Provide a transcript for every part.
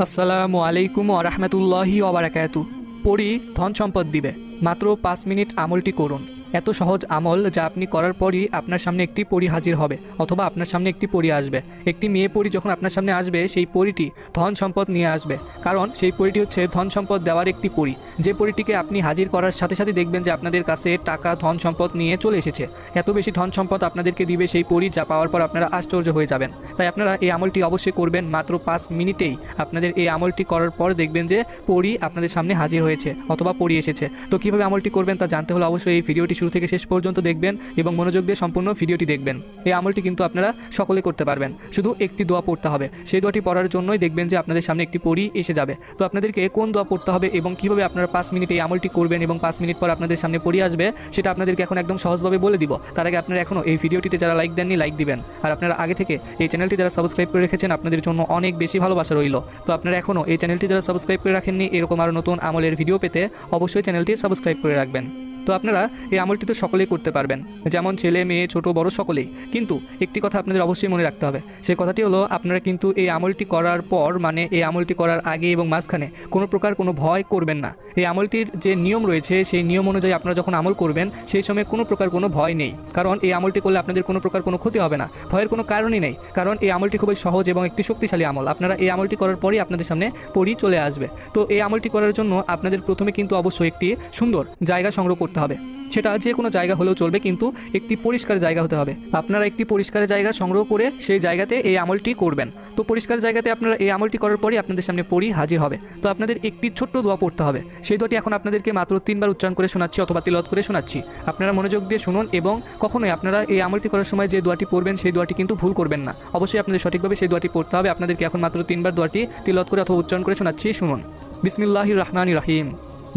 আসসালামু আলাইকুম ওয়া রাহমাতুল্লাহি ওয়া বারাকাতুহু। পড়ি ধন সম্পদ দিবে, মাত্র 5 মিনিট আমলটি করুন। এত সহজ আমল যা আপনি করার পরই আপনার সামনে একটি পরী হাজির হবে, অথবা আপনার সামনে একটি পরী আসবে। একটি মেয়ে পরী যখন আপনার সামনে আসবে, সেই পরীটি ধন সম্পদ নিয়ে আসবে, কারণ সেই পরীটি হচ্ছে ধন সম্পদ দেওয়ার একটি পরী। যে পরীটিকে আপনি হাজির করার সাথে সাথে দেখবেন যে আপনাদের কাছে টাকা ধন সম্পদ নিয়ে চলে এসেছে। এত বেশি ধন সম্পদ আপনাদেরকে দিবে সেই পরী, যা পাওয়ার পর আপনারা আশ্চর্য হয়ে যাবেন। তাই আপনারা এই আমলটি অবশ্যই করবেন। মাত্র 5 মিনিটেই আপনাদের এই আমলটি করার পর দেখবেন যে পরী আপনাদের সামনে হাজির হয়েছে অথবা পরী এসেছে। তো কীভাবে আমলটি করবেন তা জানতে হলে অবশ্যই এই ভিডিওটি শুরু থেকে শেষ পর্যন্ত দেখবেন এবং মনোযোগ দিয়ে সম্পূর্ণ ভিডিওটি দেখবেন। এই আমলটি কিন্তু আপনারা সকলে করতে পারবেন, শুধু একটি দোয়া পড়তে হবে। সেই দোয়াটি পড়ার জন্যই দেখবেন যে আপনাদের সামনে একটি পরী এসে যাবে। তো আপনাদেরকে কোন দোয়া পড়তে হবে এবং কীভাবে আপনারা 5 মিনিট এই আমলটি করবেন এবং 5 মিনিট পর আপনাদের সামনে পরী আসবে, সেটা আপনাদেরকে এখন একদম সহজভাবে বলে দিব। তার আগে আপনারা এখনও এই ভিডিওটিতে যারা লাইক দেননি, লাইক দিবেন। আর আপনারা আগে থেকে এই চ্যানেলটি যারা সাবস্ক্রাইব করে রেখেছেন, আপনাদের জন্য অনেক বেশি ভালোবাসা রইল। তো আপনারা এখনও এই চ্যানেলটি যারা সাবস্ক্রাইব করে রাখেননি, এরকম আরও নতুন আমলের ভিডিও পেতে অবশ্যই চ্যানেলটি সাবস্ক্রাইব করে রাখবেন। তো আপনারা এই আমলটি তো সকলেই করতে পারবেন, যেমন ছেলে মেয়ে ছোট বড় সকলেই। কিন্তু একটি কথা আপনাদের অবশ্যই মনে রাখতে হবে, সেই কথাটি হলো আপনারা কিন্তু এই আমলটি করার পর, মানে এই আমলটি করার আগে এবং মাঝখানে কোনো প্রকার কোনো ভয় করবেন না। এই আমলটির যে নিয়ম রয়েছে, সেই নিয়ম অনুযায়ী আপনারা যখন আমল করবেন সেই সময় কোনো প্রকার কোনো ভয় নেই, কারণ এই আমলটি করলে আপনাদের কোনো প্রকার কোনো ক্ষতি হবে না। ভয়ের কোনো কারণই নেই, কারণ এই আমলটি খুবই সহজ এবং একটি শক্তিশালী আমল। আপনারা এই আমলটি করার পরই আপনাদের সামনে পরী চলে আসবে। তো এই আমলটি করার জন্য আপনাদের প্রথমে কিন্তু অবশ্যই একটি সুন্দর জায়গা সংগ্রহ করতে হবে। সেটা যে কোনো জায়গা হলেও চলবে, কিন্তু একটি পরিষ্কার জায়গা হতে হবে। আপনারা একটি পরিষ্কার জায়গা সংগ্রহ করে সেই জায়গাতে এই আমলটি করবেন। তো পরিষ্কার জায়গাতে আপনারা এই আমলটি করার পরই আপনাদের সামনে পরী হাজির হবে। তো আপনাদের একটি ছোট্ট দোয়া পড়তে হবে। সেই দোয়াটি এখন আপনাদেরকে মাত্র 3 বার উচ্চারণ করে শোনাচ্ছি অথবা তিলাওয়াত করে শোনাচ্ছি। আপনারা মনোযোগ দিয়ে শুনুন এবং কখনোই আপনারা এই আমলটি করার সময় যে দোয়াটি পড়বেন সেই দোয়াটি কিন্তু ভুল করবেন না। অবশ্যই আপনাদের সঠিকভাবে সেই দোয়াটি পড়তে হবে। আপনাদেরকে এখন মাত্র 3 বার দোয়াটি তিলাওয়াত করে অথবা উচ্চারণ করে শোনাচ্ছি, শুনুন। বিসমিল্লাহির রহমানির রহিম।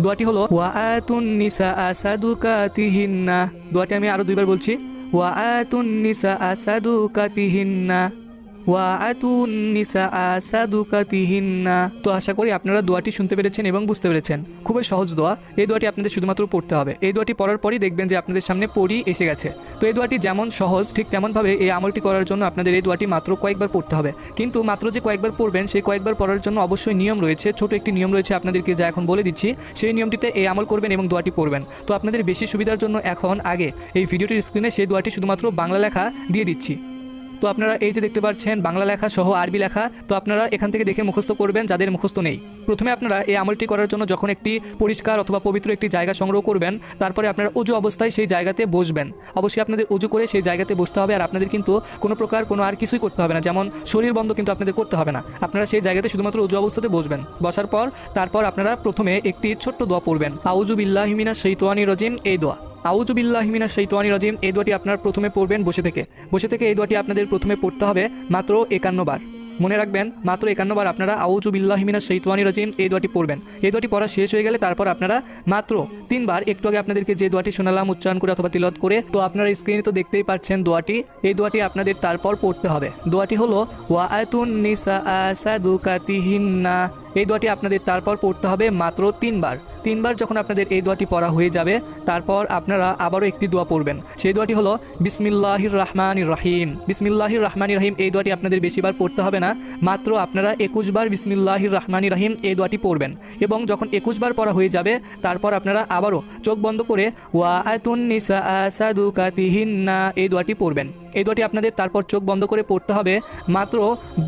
দোয়াটি হলো ওয়াআতুন নিসা সাদুকাতিহিন্না। দোয়াটি আমি আরও 2 বার বলছি, ওয়াআতুন নিসা সাদুকাতিহিন্না, ওয়াআতুন নিসা সাদুকাতিহিন্না। তো আশা করি আপনারা দোয়াটি শুনতে পেরেছেন এবং বুঝতে পেরেছেন। খুবই সহজ দোয়া। এই দোয়াটি আপনাদের শুধুমাত্র পড়তে হবে। এই দোয়াটি পড়ার পরই দেখবেন যে আপনাদের সামনে পরী এসে গেছে। তো এই দোয়াটি যেমন সহজ, ঠিক তেমনভাবে এই আমলটি করার জন্য আপনাদের এই দোয়াটি মাত্র কয়েকবার পড়তে হবে। কিন্তু মাত্র যে কয়েকবার পড়বেন, সেই কয়েকবার পড়ার জন্য অবশ্যই নিয়ম রয়েছে। ছোট একটি নিয়ম রয়েছে, আপনাদেরকে যা এখন বলে দিচ্ছি, সেই নিয়মটিতে এই আমল করবেন এবং দোয়াটি পড়বেন। তো আপনাদের বেশি সুবিধার জন্য এখন আগে এই ভিডিওটির স্ক্রিনে সেই দোয়াটি শুধুমাত্র বাংলা লেখা দিয়ে দিচ্ছি। তো আপনারা এই যে দেখতে পাচ্ছেন বাংলা লেখা সহ আরবি লেখা, তো আপনারা এখান থেকে দেখে মুখস্থ করবেন যাদের মুখস্থ নেই। প্রথমে আপনারা এই আমলটি করার জন্য যখন একটি পরিষ্কার অথবা পবিত্র একটি জায়গা সংগ্রহ করবেন, তারপরে আপনারা অজু অবস্থায় সেই জায়গাতে বসবেন। অবশ্যই আপনাদের অজু করে সেই জায়গাতে বসতে হবে। আর আপনাদের কিন্তু কোনো প্রকার কোনো আর কিছুই করতে হবে না, যেমন শরীর বন্ধ কিন্তু আপনাদের করতে হবে না। আপনারা সেই জায়গাতে শুধুমাত্র অজু অবস্থাতে বসবেন। বসার পর তারপর আপনারা প্রথমে একটি ছোট্ট দোয়া পড়বেন, আউযু বিল্লাহি মিনাশ শাইতানির রাজিম। এই দোয়া, আউযু বিল্লাহি মিনাশ শাইতানির রাজিম, এই দোয়াটি আপনারা প্রথমে পড়বেন বসে থেকে। এই দোয়াটি আপনাদের প্রথমে পড়তে হবে মাত্র 51 বার। মনে রাখবেন, মাত্র 51 বার আপনারা আউযু বিল্লাহি মিনাশ শাইতানির রাজিম এই দোয়াটি পড়বেন। এই দোয়াটি পড়া শেষ হয়ে গেলে তারপর আপনারা মাত্র 3 বার, একটু আগে আপনাদেরকে যে দোয়াটি শোনালাম উচ্চারণ করে অথবা তিলাওয়াত করে, তো আপনারা স্ক্রিনে তো দেখতেই পাচ্ছেন দোয়াটি। এই দোয়াটি আপনাদের তারপর পড়তে হবে। দোয়াটি হলো ওয়াআতুন নিসা সাদুকাতিহিন্না। এই দোয়াটি আপনাদের তারপর পড়তে হবে মাত্র 3 বার। 3 বার যখন আপনাদের এই দোয়াটি পড়া হয়ে যাবে, তারপর আপনারা আবারও একটি দোয়া পড়বেন। সেই দোয়াটি হলো বিসমিল্লাহির রহমানির রহিম। বিসমিল্লাহির রহমানির রহিম এই দোয়াটি আপনাদের বেশিবার পড়তে হবে না, মাত্র আপনারা 21 বার বিসমিল্লাহির রহমানির রহিম এই দোয়াটি পড়বেন। এবং যখন 21 বার পড়া হয়ে যাবে, তারপর আপনারা আবারও চোখ বন্ধ করে ওয়াআতুন নিসা সাদুকাতিহিন্না এই দোয়াটি পড়বেন। এই দোয়াটি আপনাদের তারপর চোখ বন্ধ করে পড়তে হবে মাত্র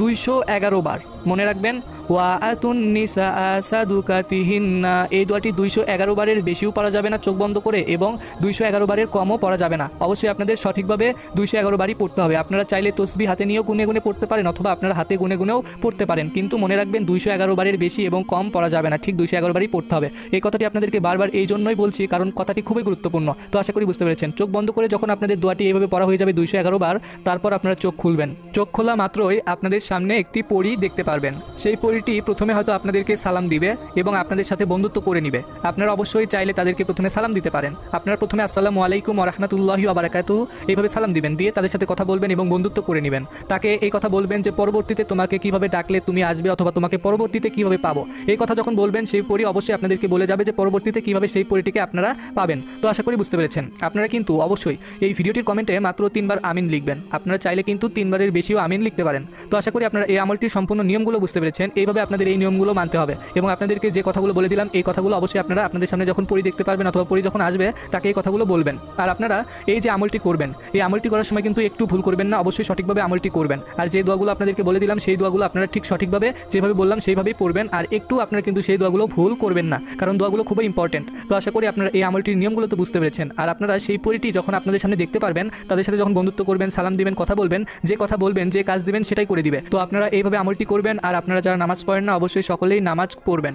211 বার। মনে রাখবেন, ওয়াআতুন নিসা সাদুকাতিহিন্না এই দোয়াটি 211 বারের বেশিও পড়া যাবে না চোখ বন্ধ করে, এবং 211 বারের কমও পড়া যাবে না। অবশ্যই আপনাদের সঠিকভাবে 211 বারই পড়তে হবে। আপনারা চাইলে তসবিহ হাতে নিয়েও গুনে গুনে পড়তে পারেন, অথবা আপনারা হাতে গুনে গুনেও পড়তে পারেন, কিন্তু মনে রাখবেন 211 বারের বেশি এবং কম পড়া যাবে না, ঠিক 211 বারই পড়তে হবে। এই কথাটি আপনাদেরকে বারবার এই জন্যই বলছি, কারণ কথাটি খুবই গুরুত্বপূর্ণ। তো আশা করি বুঝতে পেরেছেন। চোখ বন্ধ করে যখন আপনাদের দোয়াটি এইভাবে পড়া হয়ে যাবে 211 বার, তারপর আপনারা চোখ খুলবেন। চোখ খোলা মাত্রই আপনাদের সামনে একটি পরী দেখতে পারবেন। সেই পরীটি প্রথমে হয়তো আপনাদেরকে সালাম দিবে এবং আপনাদের সাথে বন্ধুত্ব করে নিবে। আপনারা অবশ্যই চাইলে তাদেরকে প্রথমে সালাম দিতে পারেন। আপনারা প্রথমে আসসালামু আলাইকুম ওয়া রাহমাতুল্লাহি ওয়া বারাকাতুহু এইভাবে সালাম দিবেন, দিয়ে তাদের সাথে কথা বলবেন এবং বন্ধুত্ব করে নেবেন। তাকে এই কথা বলবেন যে পরবর্তীতে তোমাকে কিভাবে ডাকলে তুমি আসবে, অথবা তোমাকে পরবর্তীতে কিভাবে পাবো। এই কথা যখন বলবেন, সেই পরী অবশ্যই আপনাদেরকে বলে যাবে যে পরবর্তীতে কিভাবে সেই পরীটিকে আপনারা পাবেন। তো আশা করি বুঝতে পেরেছেন। আপনারা কিন্তু অবশ্যই এই ভিডিওটির কমেন্টে মাত্র 3 বার আমিন আমিন লিখবেন। আপনারা চাইলে কিন্তু 3 বারের বেশিও আমিন লিখতে পারেন। তো আশা করি আপনারা এই আমলটির সম্পূর্ণ নিয়মগুলো বুঝতে পেরেছেন। এইভাবে আপনাদের এই নিয়মগুলো মানতে হবে এবং আপনাদেরকে যে কথাগুলো বলে দিলাম এই কথাগুলো অবশ্যই আপনারা আপনাদের সামনে যখন পড়ি দেখতে পারবেন অথবা পড়ি যখন আসবে তাকে এই কথাগুলো বলবেন। আর আপনারা এই যে আমলটি করবেন এই আমলটি করার সময় কিন্তু একটু ভুল করবেন না, অবশ্যই সঠিকভাবে আমলটি করবেন। আর যে দোয়াগুলো আপনাদেরকে বলে দিলাম সেই দোয়াগুলো আপনারা ঠিক সঠিকভাবে যেভাবে বললাম সেইভাবেই পড়বেন। আর একটু আপনারা কিন্তু সেই দোয়াগুলো ভুল করবেন না, কারণ দোয়াগুলো খুবই ইম্পর্টেন্ট। তো আশা করি আপনারা এই আমলটির নিয়মগুলো তো বুঝতে পেরেছেন। আর আপনারা সেই পরিটি যখন আপনাদের সামনে দেখতে পারবেন তাদের সাথে যখন বন্ধুত্ব করবেন, সালাম দিবেন, কথা বলবেন, যে কথা বলবেন, যে কাজ দিবেন সেটাই করে দিবে। তো আপনারা এইভাবে আমলটি করবেন। আর আপনারা যারা নামাজ পড়েন না অবশ্যই সকলেই নামাজ পড়বেন।